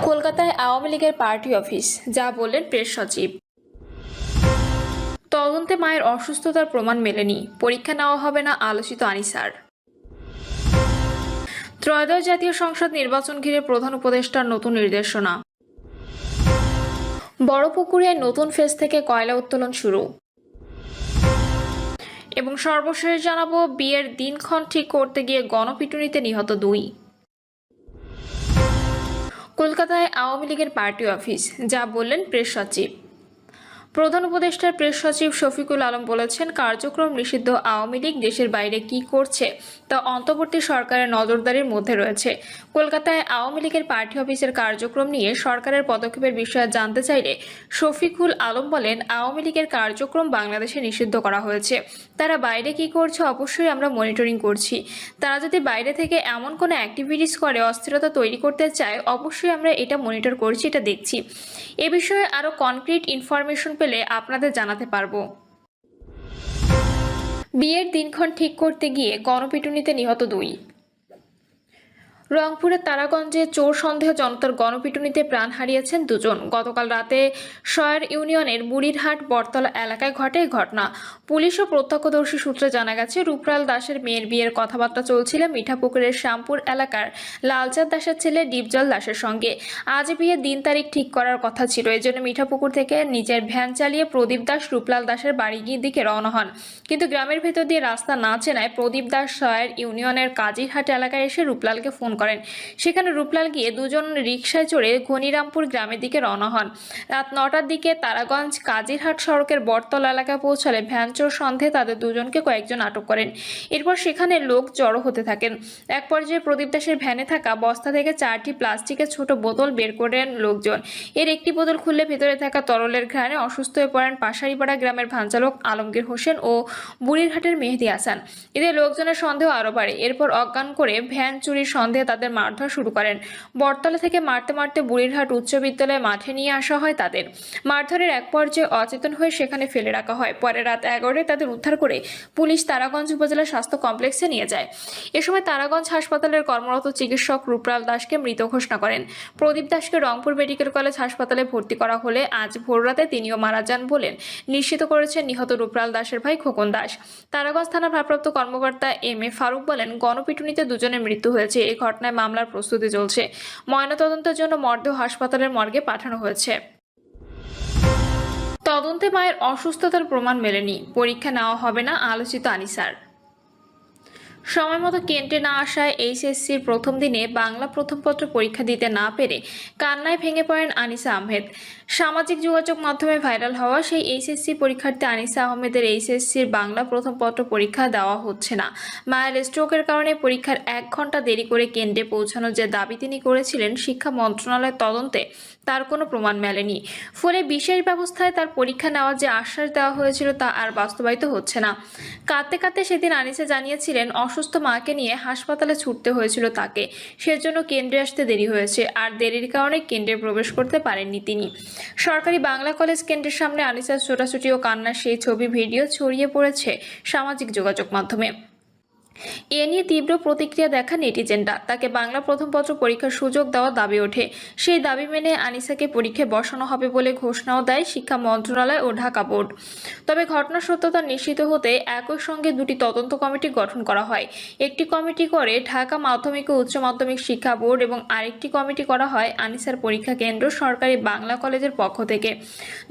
কলকাতায় আওয়ামী লীগের party office, যা বললেন প্রেস সচিব। তদন্তে মায়ের অসুস্থতার প্রমাণ মেলেনি, পরীক্ষা নেওয়া হবে না আলোচিত আনিসার। ত্রয়োদশ জাতীয় সংসদ নির্বাচন ঘিরে প্রধান উপদেষ্টার নতুন নির্দেশনা। বড়পুকুরিয়ায় নতুন ফেজ থেকে কয়লা উত্তোলন শুরু। এবং সর্বশেষ জানাবো, বিয়ের দিনক্ষণ ঠিক করতে গিয়ে গণপিটুনিতে নিহত 2। কলকাতায় আওয়ামী লীগের পার্টি অফিস, যা বললেন প্রেস সচিব। প্রধান উপদেষ্টার প্রেস সচিব শফিকুল আলম বলেছেন, কার্যক্রম নিষিদ্ধ আওয়ামী লীগ দেশের বাইরে কি করছে তা অন্তর্বর্তী সরকারের নজরদারির মধ্যে রয়েছে। কলকাতায় আওয়ামী লীগের পার্টি অফিসের কার্যক্রম নিয়ে সরকারের পদক্ষেপের বিষয়ে জানতে চাইলে শফিকুল আলম বলেন, আওয়ামী লীগের কার্যক্রম বাংলাদেশে নিষিদ্ধ করা হয়েছে। তারা বাইরে কি করছে অবশ্যই আমরা মনিটরিং করছি। তারা যদি বাইরে থেকে এমন কোনো অ্যাক্টিভিটিস করে অস্থিরতা তৈরি করতে চায়, অবশ্যই আমরা এটা মনিটর করছি, এটা দেখছি। এ বিষয়ে আরও কনক্রিট ইনফরমেশন পেলে আপনাদের জানাতে পারবো। বিয়ের দিনক্ষণ ঠিক করতে গিয়ে গণপিটুনিতে নিহত 2। রংপুরের তারাগঞ্জে চোর সন্দেহ জনতার গণপিটুনিতে প্রাণ হারিয়েছেন 2 জন। গতকাল রাতে শয়ার ইউনিয়নের বুড়িরহাট বটতলা এলাকায় ঘটে এই ঘটনা। পুলিশ ও প্রত্যক্ষদর্শী সূত্রে জানা গেছে, রূপলাল দাসের মেয়ের বিয়ের কথাবার্তা চলছিল মিঠাপুকুরের শ্যামপুর এলাকার লালচাঁদ দাসের ছেলে ডিপজল দাসের সঙ্গে। আজ বিয়ের দিন তারিখ ঠিক করার কথা ছিল, এই জন্য মিঠাপুকুর থেকে নিজের ভ্যান চালিয়ে প্রদীপ দাস রূপলাল দাসের বাড়ির দিকে রওনা হন। কিন্তু গ্রামের ভেতর দিয়ে রাস্তা না চেনায় প্রদীপ দাস শয়ার ইউনিয়নের কাজিরহাট এলাকায় এসে রূপলালকে ফোন করেন। সেখানে রূপলাল গিয়ে 2 জন রিকশায় চড়ে ঘনিরামপুর গ্রামের দিকে রওনা হন। রাত 9টার দিকে তারাগঞ্জ কাজিরহাট সড়কের বটতলা এলাকায় পৌঁছালে ভ্যানচোর সন্দেহে তাদের 2 জনকে কয়েকজন আটক করেন। এরপর সেখানে লোক জড়ো হতে থাকেন। এক পর্যায়ে প্রদীপ দাসের ভ্যানে থাকা বস্তা থেকে 4টি প্লাস্টিকের ছোট বোতল বের করেন লোকজন। এর একটি বোতল খুললে ভেতরে থাকা তরলের ঘ্রাণে অসুস্থ হয়ে পড়েন পাশারিপাড়া গ্রামের ভাঞ্চালক আলমগীর হোসেন ও বুড়িরহাটের মেহেদি হাসান। এতে লোকজনের সন্দেহ আরও বাড়ে। এরপর অজ্ঞান করে ভ্যান চুরির সন্দেহে তাদের মারধর শুরু করেন। বটতলা থেকে মারতে মারতে বুড়িরহাট উচ্চ বিদ্যালয়ে মাঠে নিয়ে আসা হয় তাদের। মারধরের এক পর্যায়ে অচেতন হয়ে সেখানে ফেলে রাখা হয়। পরে রাত 11টায় তাদের উদ্ধার করে পুলিশ তারাগঞ্জ উপজেলা স্বাস্থ্য কমপ্লেক্সে নিয়ে যায়। এ সময় তারাগঞ্জ হাসপাতালের কর্মরত চিকিৎসক রূপলাল দাসকে মৃত ঘোষণা করেন। প্রদীপ দাসকে রংপুর মেডিকেল কলেজ হাসপাতালে ভর্তি করা হলে আজ ভোররাতে তিনিও মারা যান বলেন নিশ্চিত করেছেন নিহত রূপলাল দাসের ভাই খোকন দাস। তারাগঞ্জ থানার ভারপ্রাপ্ত কর্মকর্তা এম এ ফারুক বলেন, গণপিটুনিতে 2 জনের মৃত্যু হয়েছে। এই ঘটনায় মামলার প্রস্তুতি চলছে। ময়নাতদন্তের জন্য মরদেহ হাসপাতালের মর্গে পাঠানো হয়েছে। তদন্তে মায়ের অসুস্থতার প্রমাণ মেলেনি, পরীক্ষা নেওয়া হবে না আলোচিত আনিসার। সময় মতো কেন্দ্রে না আসায় এইচএসসির প্রথম দিনে বাংলা প্রথম পত্র পরীক্ষা দিতে না পেরে কান্নায় ভেঙে পড়েন আনিসা আহমেদ। সামাজিক যোগাযোগ মাধ্যমে ভাইরাল হওয়া সেই এইচএসসি পরীক্ষার্থী আনিসা আহমেদের এইচএসসির বাংলা প্রথম পত্র পরীক্ষা দেওয়া হচ্ছে না। মায়ের স্ট্রোকের কারণে পরীক্ষার 1 ঘন্টা দেরি করে কেন্দ্রে পৌঁছানোর যে দাবি তিনি করেছিলেন, শিক্ষা মন্ত্রণালয়ের তদন্তে তার কোনো প্রমাণ মেলেনি। ফলে বিশেষ ব্যবস্থায় তার পরীক্ষা নেওয়ার যে আশ্বাস দেওয়া হয়েছিল তা আর বাস্তবায়িত হচ্ছে না। কাঁদতে কাঁদতে সেদিন আনিসা জানিয়েছিলেন, অসুস্থ মাকে নিয়ে হাসপাতালে ছুটতে হয়েছিল তাকে, সেজন্য কেন্দ্রে আসতে দেরি হয়েছে। আর দেরির কারণে কেন্দ্রে প্রবেশ করতে পারেননি তিনি। সরকারি বাংলা কলেজ কেন্দ্রের সামনে আনিসার ছোটাছুটি ও কান্নার সেই ছবি ভিডিও ছড়িয়ে পড়েছে সামাজিক যোগাযোগ মাধ্যমে। এ নিয়ে তীব্র প্রতিক্রিয়া দেখা নেটিজেনরা। তাকে বাংলা প্রথম পত্র পরীক্ষার সুযোগ দেওয়ার দাবি ওঠে। সেই দাবি মেনে আনিসাকে পরীক্ষায় বসানো হবে বলে ঘোষণাও দেয় শিক্ষা মন্ত্রণালয় ও ঢাকা বোর্ড। তবে ঘটনার সত্যতা নিশ্চিত হতে একই সঙ্গে 2টি তদন্ত কমিটি গঠন করা হয়। একটি কমিটি করে ঢাকা মাধ্যমিক ও উচ্চ মাধ্যমিক শিক্ষা বোর্ড এবং আরেকটি কমিটি করা হয় আনিসার পরীক্ষা কেন্দ্র সরকারি বাংলা কলেজের পক্ষ থেকে।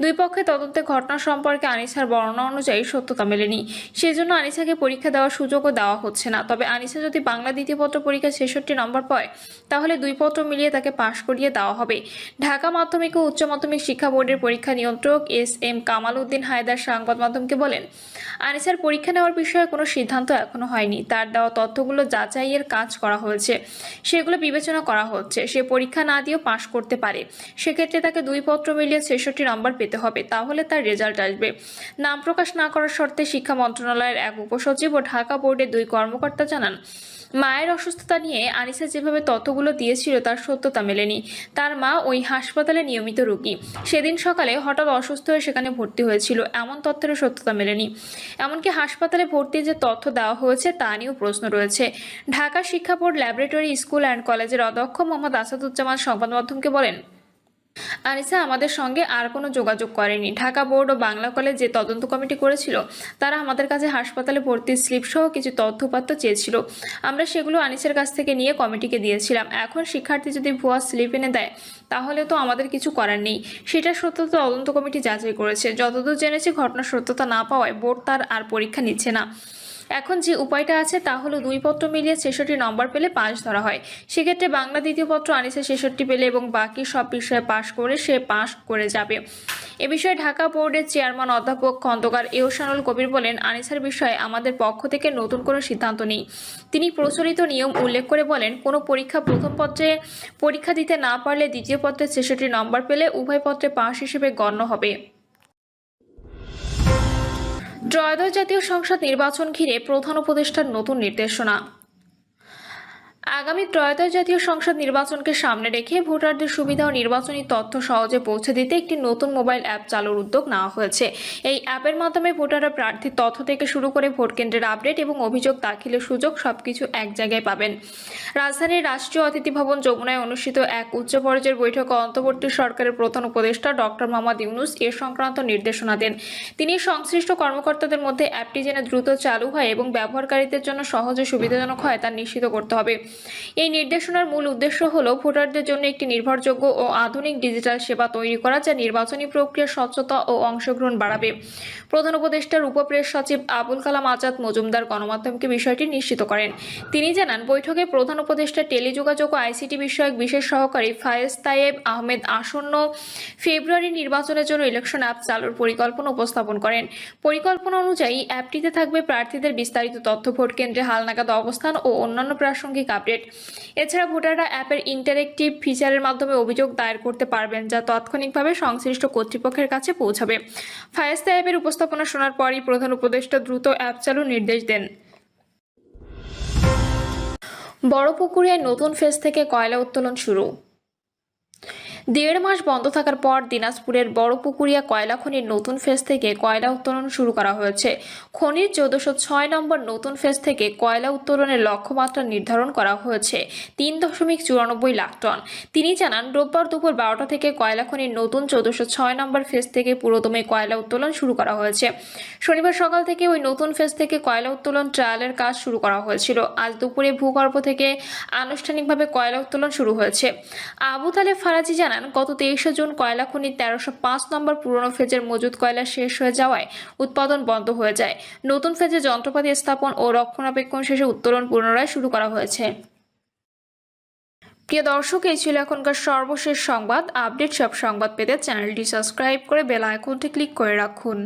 2 পক্ষে তদন্তে ঘটনা সম্পর্কে আনিসার বর্ণনা অনুযায়ী সত্যতা মেলেনি, সেজন্য আনিসাকে পরীক্ষা দেওয়ার সুযোগও দেওয়া হচ্ছে না। তবে আনিসা যদি বাংলা দ্বিতীয় পত্র পরীক্ষায় 66 নম্বর পায়, তাহলে 2 পত্র মিলিয়ে তাকে পাশ করিয়ে দেওয়া হবে। ঢাকা মাধ্যমিক ও উচ্চ মাধ্যমিক শিক্ষা বোর্ডের পরীক্ষা নিয়ন্ত্রক এস এম কামাল উদ্দিন হায়দার সংবাদ মাধ্যমকে বলেন, আনিসার পরীক্ষা নেওয়ার বিষয়ে কোনো সিদ্ধান্ত এখনো হয়নি। তার দেওয়া তথ্যগুলো যাচাইয়ের কাজ করা হয়েছে, সেগুলো বিবেচনা করা হচ্ছে। সে পরীক্ষা না দিয়েও পাশ করতে পারে। সেক্ষেত্রে তাকে 2 পত্র মিলিয়ে 66 নম্বর পেতে হবে, তাহলে তার রেজাল্ট আসবে। নাম প্রকাশ না করার শর্তে শিক্ষা মন্ত্রণালয়ের এক উপসচিব ও ঢাকা বোর্ডের 2 কর্মকর্তা জানান, মায়ের অসুস্থতা নিয়ে আনিসা যেভাবে তথ্যগুলো দিয়েছিল তার সত্যতা মেলেনি। তার মা ওই হাসপাতালে নিয়মিত রোগী, সেদিন সকালে হঠাৎ অসুস্থ হয়ে সেখানে ভর্তি হয়েছিল, এমন তথ্যের সত্যতা মেলেনি। এমনকি হাসপাতালে ভর্তির যে তথ্য দেওয়া হয়েছে তা নিয়েও প্রশ্ন রয়েছে। ঢাকা শিক্ষা বোর্ড ল্যাবরেটরি স্কুল অ্যান্ড কলেজের অধ্যক্ষ মোহাম্মদ আসাদুজ্জামান সংবাদ মাধ্যমকে বলেন, আনিসা আমাদের সঙ্গে আর কোনো যোগাযোগ করেনি। ঢাকা বোর্ড ও বাংলা কলেজ যে তদন্ত কমিটি করেছিল তারা আমাদের কাছে হাসপাতালে ভর্তির স্লিপ সহ কিছু তথ্যপাত্র চেয়েছিল। আমরা সেগুলো আনিসের কাছ থেকে নিয়ে কমিটিকে দিয়েছিলাম। এখন শিক্ষার্থী যদি ভুয়া স্লিপ এনে দেয় তাহলে তো আমাদের কিছু করার নেই। সেটার সত্যতা তদন্ত কমিটি যাচাই করেছে। যতদূর জেনেছি ঘটনার সত্যতা না পাওয়ায় বোর্ড তার আর পরীক্ষা নিচ্ছে না। এখন যে উপায়টা আছে তা হলো 2 পত্র মিলিয়ে 66 নম্বর পেলে পাস ধরা হয়। সেক্ষেত্রে বাংলা দ্বিতীয় পত্র আনিসা 66 পেলে এবং বাকি সব বিষয়ে পাশ করে সে পাশ করে যাবে। এ বিষয়ে ঢাকা বোর্ডের চেয়ারম্যান অধ্যাপক খন্দকার এহসানুল কবির বলেন, আনিসার বিষয়ে আমাদের পক্ষ থেকে নতুন কোনো সিদ্ধান্ত নেই। তিনি প্রচলিত নিয়ম উল্লেখ করে বলেন, কোনো পরীক্ষা প্রথম পত্রে পরীক্ষা দিতে না পারলে দ্বিতীয় পত্রে 66 নম্বর পেলে উভয় পত্রে পাস হিসেবে গণ্য হবে। ত্রয়োদশ জাতীয় সংসদ নির্বাচন ঘিরে প্রধান উপদেষ্টার নতুন নির্দেশনা। আগামী ত্রয়োদশ জাতীয় সংসদ নির্বাচনকে সামনে রেখে ভোটারদের সুবিধা ও নির্বাচনী তথ্য সহজে পৌঁছে দিতে একটি নতুন মোবাইল অ্যাপ চালুর উদ্যোগ নেওয়া হয়েছে। এই অ্যাপের মাধ্যমে ভোটাররা প্রার্থীর তথ্য থেকে শুরু করে ভোট কেন্দ্রের আপডেট এবং অভিযোগ দাখিলের সুযোগ সবকিছু এক জায়গায় পাবেন। রাজধানীর রাষ্ট্রীয় অতিথি ভবন যমুনায় অনুষ্ঠিত এক উচ্চ পর্যায়ের বৈঠকে অন্তর্বর্তী সরকারের প্রধান উপদেষ্টা ডক্টর মোহাম্মদ ইউনূস এ সংক্রান্ত নির্দেশনা দেন। তিনি সংশ্লিষ্ট কর্মকর্তাদের মধ্যে অ্যাপটি যেন দ্রুত চালু হয় এবং ব্যবহারকারীদের জন্য সহজ ও সুবিধাজনক হয় তা নিশ্চিত করতে হবে। এই নির্দেশনার মূল উদ্দেশ্য হল ভোটারদের জন্য একটি নির্ভরযোগ্য ও আধুনিক ডিজিটাল সেবা তৈরি করা, যা নির্বাচনী প্রক্রিয়ার স্বচ্ছতা ও অংশগ্রহণ বাড়াবে। প্রধান উপদেষ্টার উপপ্রেস সচিব আবুল কালাম আজাদ মজুমদার গণমাধ্যমকে বিষয়টি নিশ্চিত করেন। তিনি জানান, বৈঠকে প্রধান উপদেষ্টা টেলিযোগাযোগ ও আইসিটি বিষয়ক বিশেষ সহকারী ফায়েজ তায়েব আহমেদ আসন্ন ফেব্রুয়ারি নির্বাচনের জন্য ইলেকশন অ্যাপ চালুর পরিকল্পনা উপস্থাপন করেন। পরিকল্পনা অনুযায়ী অ্যাপটিতে থাকবে প্রার্থীদের বিস্তারিত তথ্য, ভোট কেন্দ্রে হালনাগাদ অবস্থান ও অন্যান্য প্রাসঙ্গিক আপডেট। এছাড়া ভোটাররা অ্যাপের ইন্টারেক্টিভ ফিচারের মাধ্যমে অভিযোগ দায়ের করতে পারবেন, যা তাৎক্ষণিকভাবে সংশ্লিষ্ট কর্তৃপক্ষের কাছে পৌঁছাবে। ফায়েজ তায়েবের উপস্থাপনা শোনার পরই প্রধান উপদেষ্টা দ্রুত অ্যাপ চালুর নির্দেশ দেন। বড়পুকুরিয়ায় নতুন ফেজ থেকে কয়লা উত্তোলন শুরু। 1.5 মাস বন্ধ থাকার পর দিনাজপুরের বড়পুকুরিয়া কয়লা খনির নতুন ফেজ থেকে কয়লা উত্তোলন শুরু করা হয়েছে। খনির 1406 নম্বর নতুন ফেজ থেকে কয়লা উত্তোলনের লক্ষ্যমাত্রা নির্ধারণ করা হয়েছে 3.94 লাখ টন। তিনি জানান, রোববার দুপুর 12টা থেকে কয়লা খনির নতুন 1406 নম্বর ফেজ থেকে পুরোদমে কয়লা উত্তোলন শুরু করা হয়েছে। শনিবার সকাল থেকে ওই নতুন ফেজ থেকে কয়লা উত্তোলন ট্রায়ালের কাজ শুরু করা হয়েছিল। আজ দুপুরে ভূগর্ভ থেকে আনুষ্ঠানিকভাবে কয়লা উত্তোলন শুরু হয়েছে। আবু তালেব ফারাজি জানান, গত 23 জুন কয়লা খনির 1305 নম্বর পুরনো ফেজের মজুদ কয়লা শেষ হয়ে যাওয়ায় উৎপাদন বন্ধ হয়ে যায়। নতুন ফেজে যন্ত্রপাতি স্থাপন ও রক্ষণাবেক্ষণ শেষে উত্তোলন পুনরায় শুরু করা হয়েছে। প্রিয় দর্শক, এই ছিল এখনকার সর্বশেষ সংবাদ। আপডেট সব সংবাদ পেতে চ্যানেলটি সাবস্ক্রাইব করে বেল আইকনটি ক্লিক করে রাখুন।